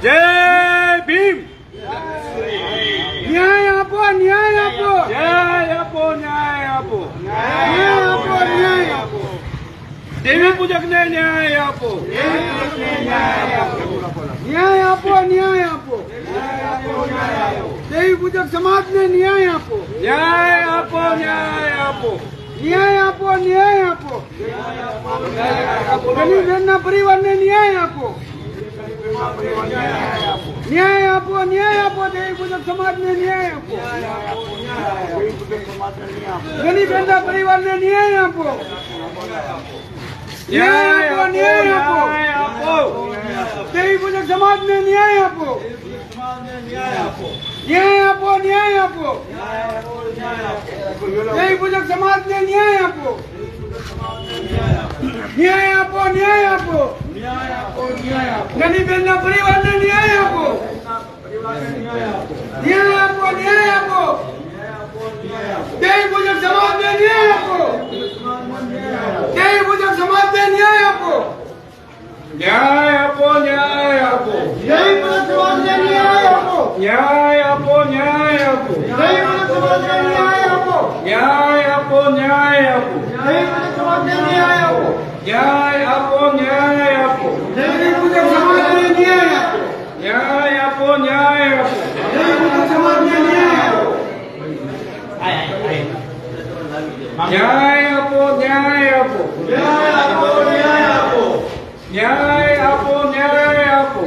જય ભીમ. ન્યાય આપો, ન્યાય આપો, ન્યાય આપો, ન્યાય આપો, ન્યાય આપો, ન્યાય આપો, દેવી પૂજક ને ન્યાય આપો, ન્યાય આપો, ન્યાય આપો, દેવી પૂજક સમાજ ને ન્યાય આપો, ન્યાય આપો, ન્યાય આપો, ન્યાય આપો, ન્યાય આપો, ગરીબબેન ના પરિવાર ને ન્યાય આપો, ન્યાય આપો, ન્યાય આપો, દેવી પૂજક સમાજ ને ન્યાય આપો, ગરીબબેન ના પરિવાર ને ન્યાય આપો, ન્યાય આપો, ન્યાય આપો, દેવી પૂજક સમાજ ને ન્યાય આપો, ન્યાય આપો, ન્યાય આપો, દેવી પૂજક સમાજ ને ન્યાય આપો, ન્યાય આપો, ન્યાય આપો, ગરીબબેન ના પરિવાર ને ન્યાય આપો, ન્યાય આપો, ન્યાય આપો, દેવી પૂજક સમાજ ને ન્યાય આપો, દેવી પૂજક સમાજ ને ન્યાય આપો, ન્યાય આપો, ન્યાય આપો, દેવી પૂજક સમાજ ને ન્યાય આપો, ન્યાય આપો, ન્યાય આપો, દેવી પૂજક સમાજ ને ન્યાય આપો, ન્યાય આપો, ન્યાય આપો, દેવી પૂજક સમાજ ને ન્યાય આપો, ન્યાય આપો, ન્યાય આપો, દેવી પૂજક સમાજ ને ન્યાય આપો, ન્યાય આપો, ન્યાય આપો, દેવી પૂજક સમાજ ને ન્યાય આપો, ન્યાય આપો, ન્યાય આપો, ન્યાય આપો, ન્યાય આપો, ન્યાય આપો, ન્યાય આપો, ન્યાય આપો,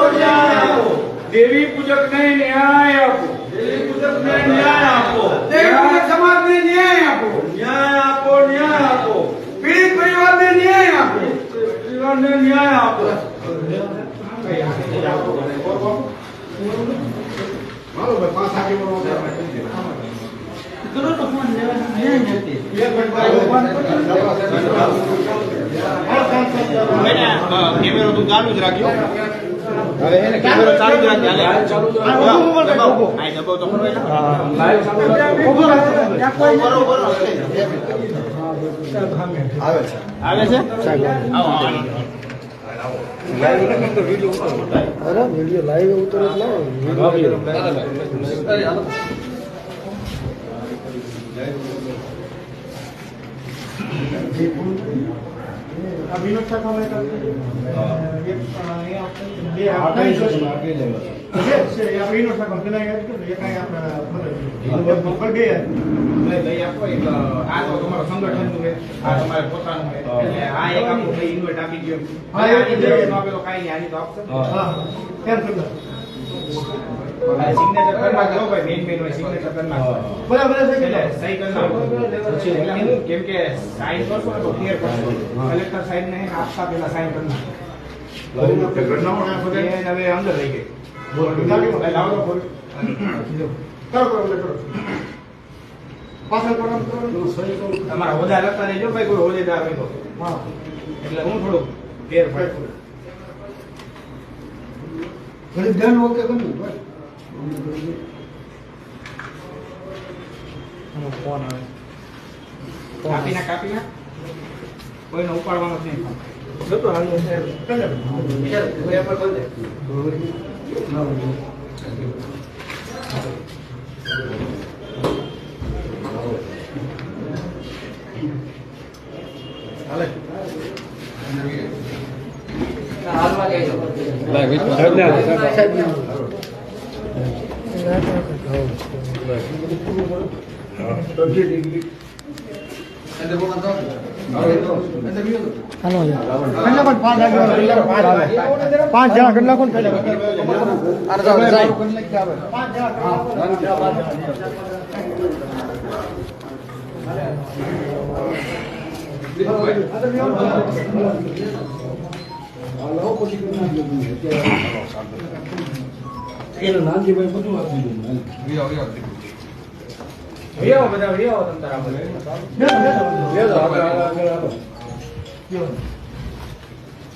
ન્યાય આપો, દેવી પૂજક ને ન્યાય આપો, દેવી પૂજક ને ન્યાય આપો, દેવી પૂજક સમાજ ને ન્યાય આપો, ન્યાય આપો, ન્યાય આપો, પીડિત પરિવાર ને ન્યાય આપો, પરિવાર ને ન્યાય આપો, કેમેરો તું ચાલુ જ રાખ્યો. હવે એને કેમેરો ચાલુ જ રાખ્યો. ચાલુ જ દબાવો. આ દબાવો તો ખરો એટલે. લાઈવ ચાલુ આવે છે. આવે છે? આવો આવો. અરે વિડિયો લાઈવ ઉતરે સિગ્નેચર કરવા દો ભાઈ, મેન હોય સિગ્નેચર કરી નાખો. બરાબર છે સહી કરી નાખો. કેમ કે સાઈન કરશો ને તો ક્લિયર કરશો. કલેક્ટર સાઈન ને આપતા પેલા સાઈન કરી નાખો. હવે અંદર રહી ગઈ. લાવો તો બોલ. તમારા હોદ્દા લખતા રહેજો ભાઈ, કોઈ હોદ્દેદાર હોય તો. એટલે હું થોડુંક ફેર પડે. ઘડી ધ્યાન ઓકે ગમ્યું ભાઈ. ફોન આવે. કાપી ના કોઈને ઉપાડવાનો જ નહીં. જતો હાલો પાંચ જણા કેટલા કોણ એનું નાનજીભાઈ બધું આપી દીધું. બધા વિડીયો તમ તારા બોલે.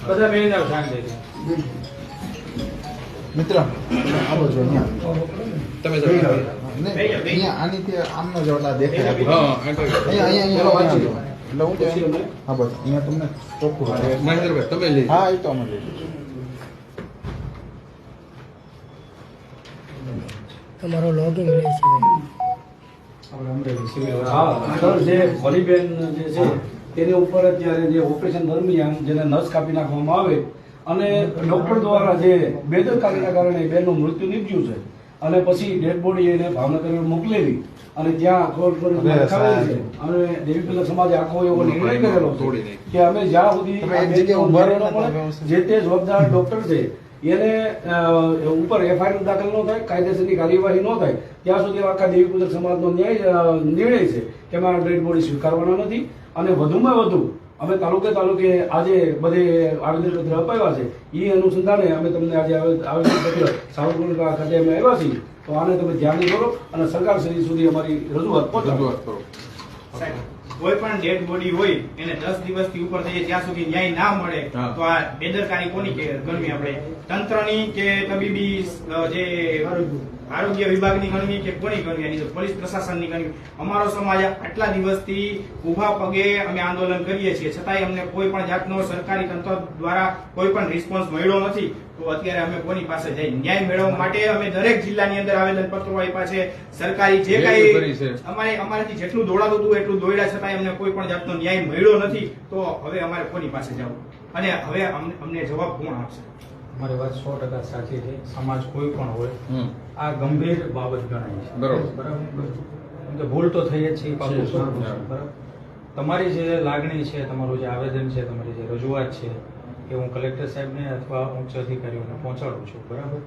બધા બેન જાવ શાંતિ. મિત્ર આવો જો તમે અહીંયા આની તે આમનો જ ઓલા દેખાય અહીંયા અહીંયા વાંચી લો એટલે હું હા બસ અહીંયા તમને ચોખ્ખું મહેન્દ્રભાઈ તમે લઈ હા એ તો અમે લઈ તમારો લોગિંગ રહે છે હા સર જે ભલીબેન જે છે તેની ઉપર અત્યારે જે ઓપરેશન દરમિયાન જેને નસ કાપી નાખવામાં આવે અને ડોક્ટર દ્વારા જે બેદરકારીના કારણે બેનનું મૃત્યુ નીપજ્યું છે અને પછી ડેડ બોડી એને ભાવનગર મોકલેલી અને ત્યાં ખબર છે અને દેવી પૂજક સમાજે આખો એવો નિર્ણય કરેલો છે કે અમે જ્યાં સુધી આ બેનનો ન્યાય ન મળે, જે તે જવાબદાર ડોક્ટર છે એને ઉપર એફઆઈઆર દાખલ ન થાય, કાયદેસરની કાર્યવાહી ન થાય ત્યાં સુધી આખા દેવી પૂજક સમાજનો નિર્ણય છે કે અમે ડેડ બોડી સ્વીકારવાના નથી. અને વધુમાં વધુ અમે તાલુકે આજે બધે આવેદનપત્ર અપાવ્યા છે. એ અનુસંધાને અમે તમને આજે આવેદનપત્ર સાવરકુંડલા ખાતે અમે આવ્યા છીએ. તો આને તમે ધ્યાન કરો અને સરકાર સુધી અમારી રજૂઆત પહોંચાડો. કોઈ પણ ડેડ બોડી હોય એને 10 દિવસથી ઉપર થઈ ત્યાં સુધી ન્યાય ના મળે તો આ બેદરકારી કોની ગણવી? આપણે તંત્રની કે તબીબી જે આરોગ્ય વિભાગની ગણવી કે કોની ગણવી? આની તો પોલીસ પ્રશાસનની ગણવી. અમારો સમાજ આટલા દિવસથી ઉભા પગે અમે આંદોલન કરીએ છીએ, છતાંય અમને કોઈ પણ જાતનો સરકારી તંત્ર દ્વારા કોઈ પણ રિસ્પોન્સ મળ્યો નથી. તો અત્યારે અમે કોની પાસે જઈ ન્યાય મેળવવા માટે અમે દરેક જિલ્લાની અંદર આવેદન પત્રો આપ્યા છે. સરકારી જે કઈ અમારાથી જેટલું દોડાતું હતું એટલું દોડ્યા, છતાંય અમને કોઈ પણ જાતનો ન્યાય મળ્યો નથી. તો હવે અમારે કોની પાસે જવું અને હવે અમને જવાબ કોણ આપશે? મારી વાત 100% સાચી છે. સમાજ કોઈ પણ હોય આ ગંભીર બાબત ગણાય છે. બરાબર. કેમ કે ભૂલ તો થઈ જ છે, પાકું બરાબર. તમારી જે લાગણી છે, તમારું જે આવેદન છે, તમારી જે રજૂઆત છે એ હું કલેક્ટર સાહેબને અથવા ઉચ્ચ અધિકારીઓને પહોંચાડું છું. બરાબર.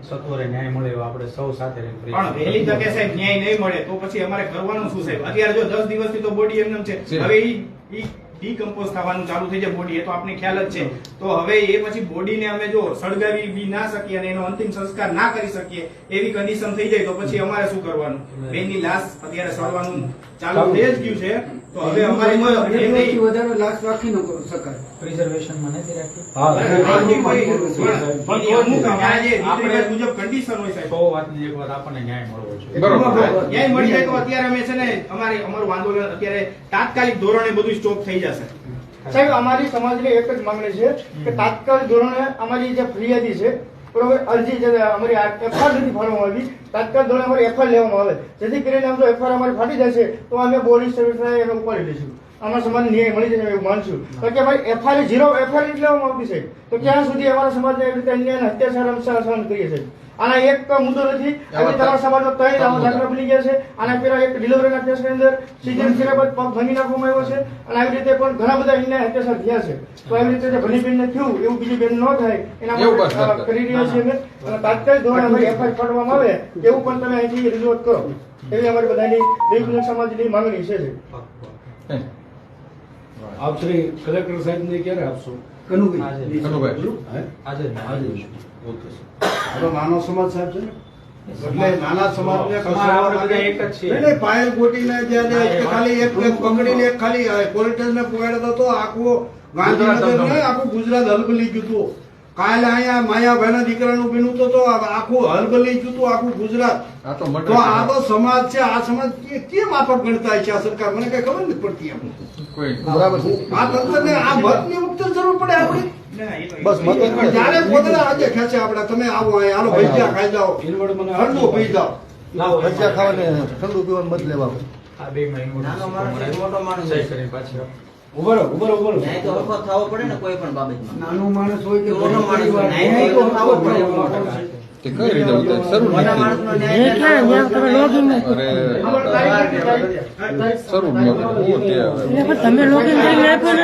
સત્વરે ન્યાય મળે એવો આપણે સૌ સાથે પણ વહેલી તકે સાહેબ ન્યાય નહીં મળે તો પછી અમારે કરવાનું શું સાહેબ? અત્યારે જો 10 દિવસથી તો બોડી એમને છે, હવે ઈ ડીકમ્પોઝ થવાનું ચાલુ થઈ જાય બોડી, એ તો આપને ખ્યાલ જ છે. તો હવે એ પછી બોડીને અમે જો સળગાવી બી ના શકીએ અને એનો અંતિમ સંસ્કાર ના કરી શકીએ એવી કન્ડિશન થઈ જાય તો પછી અમારે શું કરવાનું? બેનની લાશ અત્યારે સળવાનું ચાલુ થઈ જ ગયું છે. તો હવે અમારે વધારે લાશ રાખી ન શકાય. પ્રિઝર્વેશનમાં નથી રાખી. મુજબ કન્ડિશન હોય સાહેબ. 100 વાતની એક વાત આપણને ન્યાય મળવો જોઈએ. ન્યાય મળી જાય તો અત્યારે અમે છે ને અમારું આંદોલન અત્યારે તાત્કાલિક ધોરણે બધું સ્ટોપ થઈ જશે. સાહેબ અમારી સમાજની એક જ માંગણી છે કે તાત્કાલિક ધોરણે અમારી જે ફરિયાદી છે બરોબર, અરજી જે અમારી એફઆઈઆર નથી ફાળવવામાં આવી, તાત્કાલિક ધોરણે અમારી એફઆઈઆર લેવામાં આવે, જેથી કરીને આમ જો એફઆઈઆર અમારી ફાટી જશે તો અમે બોડી સર્વિસને અમે ઉપાડી લઈશું. અમારા સમાજને ન્યાય મળી જશે એવું માનશું. કારણ કે ભાઈ એફઆઈઆર 0 એફઆઈઆર લેવામાં આવતી છે તો ક્યાં સુધી અમારા સમાજને એવી રીતે અન્યાય અત્યાચાર અમે સહન કરીએ છીએ? આના એક મુદ્દો નથી. આજે તમારા સમાજનો 3 દાખલા બની ગયા છે. આના પેલા એક ડિલિવરીના કેસની અંદર સીઝન સિરેબસ પગ ભાંગી નાખવામાં આવ્યો છે અને આવી રીતે પણ ઘણા બધા અન્યાય અત્યાચાર થયા છે. તો આવી રીતે ભણીબેનને થયું એવું બીજી બેન ન થાય એના માટે કરી રહ્યા છીએ અમે. અને તાત્કાલિક ધોરણે અમારી એફઆઈઆર ફાડવામાં આવે એવું પણ તમે અહીંથી રજૂઆત કરો એવી અમારી બધાની દેવી પૂજક સમાજની માંગણી છે. આપ શ્રી કલેક્ટર સાહેબને ક્યારે આપશો? આજે નાનો સમાજ સાહેબ છે ને, એટલે નાના સમાજને એક જ છે. પાયલ ગોટીને ખાલી એક પકડીને એક ખાલી પોલિટિશને પુગાડ્યો હતો આખું ગાંધીનગર ને આખું ગુજરાત હલબલી ગયું હતું. કાલે અહીંયા માયાભાઈના દીકરાનું બન્યું તો આખું હલબલી ગયું હતું આખું ગુજરાત. તો આ તો સમાજ છે. આ સમાજ કેમ માફક ગણતા છે આ સરકાર? મને કઈ ખબર નથી પડતી. બરાબર છે. આ તંત્રને આ મતની મુક્ત જરૂર પડે આપણી. બસ મત જયારે પોતાના આજે ખેંચે આપણે તમે આવો અહીંયા હાલો ભજીયા ખાઈ જાઓ, ઠંડુ પી જાઓ. ભજીયા ખાવાને ઠંડુ પીવાનું બદલે લેવા. આ બે પાછી ઉભો રહો. ન્યાય તો હરખો થવો પડે ને કોઈ પણ બાબતમાં. નાનું માણસ હોય કે મોટો માણસ હોય, ન્યાય તો થવો પડે. તે કઈ રીતે ઉતાર શરૂ મોટા નથી માણસનો એ ન્યાય ક્યાં ત્યાં તમે લોગિંગ અરે શરૂ નથી હું તે એટલે પણ તમે લોગિંગ કરીને આપ્યો ને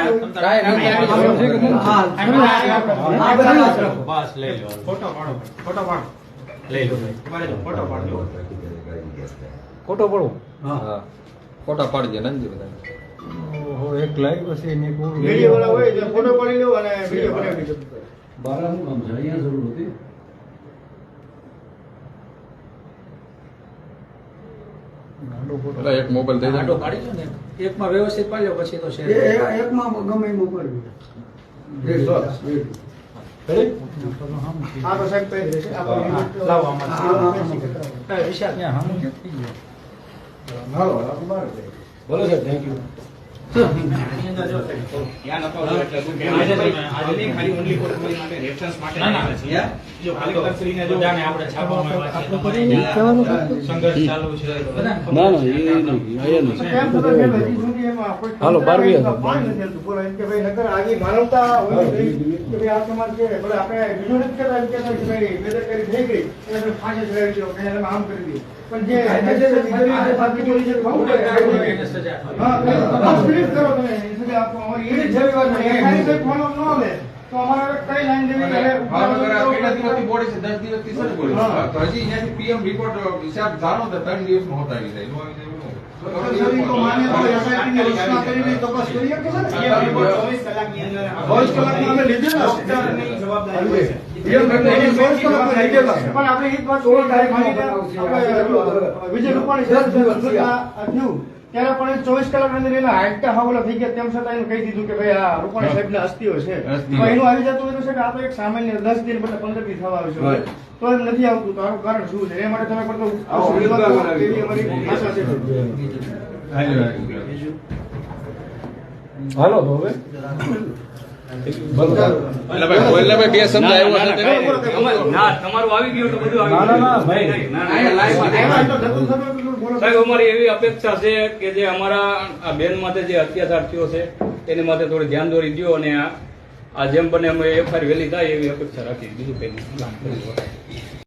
બસ લઈ લો. ફોટો પાડો લઈ લો તમારે જો ફોટો પાડજો. ખોટો પડો. હા ફોટા પાડજે નંદી બધા એક લાઈવ હશે ને મીડિયા વાળા હોય તો ફોટો પાડી લેવો અને વિડીયો બનાવી દેજો. બારાનું કામ છે, અહીંયા જરૂર હતી. પેલા એક મોબાઈલ દઈ આટો દે કાઢી લો ને એકમાં વ્યવસ્થિત પાડી લો પછી તો છે એકમાં ગમે એમ ઉપાડ્યું. આ તો સાહેબ કહી દેશે લાવો આમાં વિશાલ ત્યાં હમ થઈ ગયો હાલો, હાલો, બરાબર. બોલો સાહેબ, થેન્ક યુ. આની અંદર જો ત્યાં નતો આવ્યો એટલે શું કે આજે ખાલી ઓનલી ફોર માટે રેફરન્સ માટે આવે છે જો કલેક્ટર શ્રીને જો બધાને આપણે છાપવામાં આપણે કરીએ કહેવાનું સંઘર્ષ ચાલુ છે ના ના એ નહીં અહીંયા નહીં કેમ થતું છે હજી સુધી એમાં કોઈ હાલો, 12 હતા. પાણી નથી આવતું. બોલો એમ કે ભાઈ નકર આવી માનવતા હોવી જોઈએ કે ભાઈ આ સમાજ છે ભલે આપણે બીજું નથી કહેતા એમ કહેતા કે ભાઈ બેદરકારી થઈ ગઈ એને આપણે ફાંસી ચડાવી દો એને આમ કરી દઈએ પણ જે બાકી બોલી છે ખબર એને સજા હા તપાસ ફિનિશ કરો તમે એની સજા આપો અમારી એની જ રવિવાર છે એફઆઈઆર કોઈ ફોલો ન આવે તો અમારે કઈ લાઈન દેવી ભાવનગર આ કેટલા દિવસથી બોડી છે 10 દિવસથી સર બોડી હા. તો હજી અહીંયાથી પીએમ રિપોર્ટ હિસાબ જાણો તો 3 દિવસમાં હોતા આવી જાય નો આવી જાય સરકારી તો માન્ય તો SIT ની રચના કરીને તપાસ કરી શકે છે ને? એ રિપોર્ટ 24 કલાકની અંદર 24 કલાકમાં અમે લીધેલા છે. ડોક્ટરની જવાબદારી હોય છે. પીએમ એની 24 કલાકમાં લીધેલા છે. પણ આપણે એક વાત 16 તારીખ આપણે વિજય રૂપાણી સાહેબ થયું ત્યારે પણ 24 કલાકની અંદર એના હાઈટના હવાલો થઈ ગયા તેમ છતાં એને કહી દીધું કે ભાઈ આ રૂપાણી સાહેબના અસ્થિઓ છે અસ્થિઓ. તો એનું આવી જતું હોય તો સાહેબ આ તો એક સામાન્ય 10 દિન બદલે 15 દિન થવા આવ્યું છે તો એમ નથી આવતું તો આનું કારણ શું છે એ માટે તમે પણ તો એવી અમારી આશા છે હાલો તો હવે એટલે ભાઈ બોલને ભાઈ બે શબ્દ આવ્યો છે તેને ના તમારું આવી ગયું તો બધું ના ના ના ભાઈ એમાં તો જતું થતું હોય તો બોલો સાહેબ અમારી એવી અપેક્ષા છે કે જે અમારા આ બેન માટે જે અત્યાચાર થયો છે એની માટે થોડી ધ્યાન દોરી દો અને આ જેમ બને અમે એફઆઈઆર વહેલી થાય એવી અપેક્ષા રાખી બીજું કઈ નહીં